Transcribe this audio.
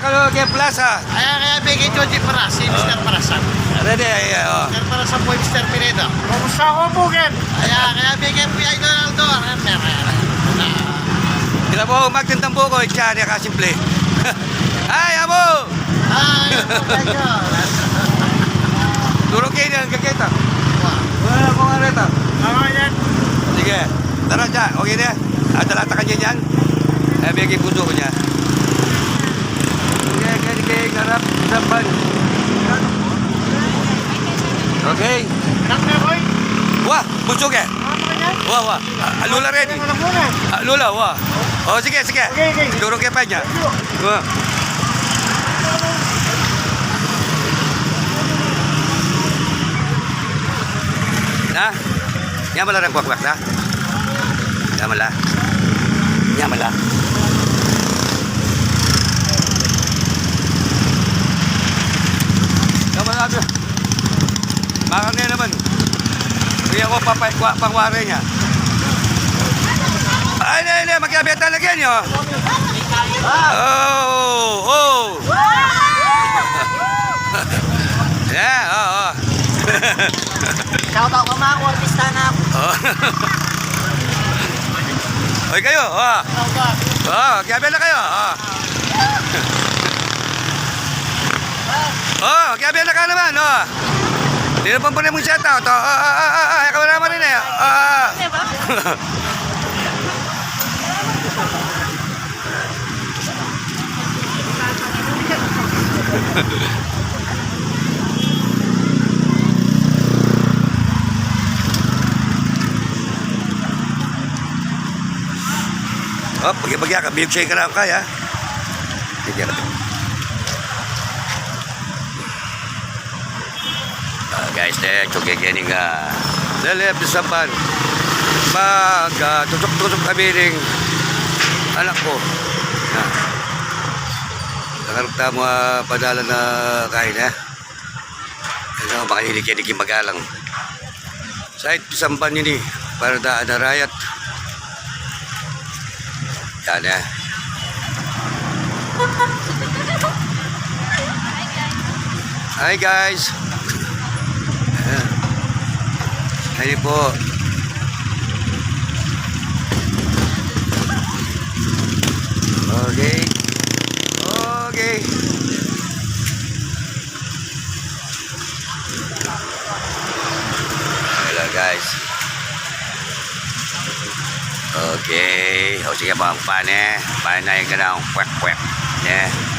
kalau ke plaza. Kaya bigay Joji Paras, si Mr. Parasan. Ready, oh. Mr. Parasan po, Mr. Pineda. Kumusta ako po, Ken? Kaya bigay po yung Donaldo. Kita po magtintang buko, siya niya kasimple. Ay, amo! Ay, kayo. Turun kayo niyan, kakita. Wala po nga rito. Tama yan. Sige, tara siya, okay na. Adalata ka niya niyan. Eh, bigay puso ko niya. Okay, garap, saban. Okay. Anak na, boy. Wah, puso ka. Tama yan. Wah. Lula ready. Anak muna. Lula, wah. Oh, sige. Okay. Turun kayo pa niya. Wah. Nah, nyamala rin kwak-kwak na. Nyamala. Nyamala ito. Makang niya naman. Kaya ko pangwari niya. Ay, hindi. Magkabiyatan lagi niyo. Oh. Yeah, oh. Shout out ko mga artista na ako. Oy kayo, kiabian na kayo. Kiabian na ka naman, Hindi na pang mong shout out. Ikaw naman rin eh. Oh, pagi-pagi ka, milkshake ka na kaya. Sige na. Guys, chugigyan nga. Lalep sa pan. Tutok-tutok kami ring anak ko. Nakaragta mo padala na kain, makalilig-kilig magalang. Sait pisampan yun para daan na rayat. Yan Hi guys. Hi po. Okay. Hello guys. Okay, o sige bang pane, panay ka ng kwek-kwek. Yeah.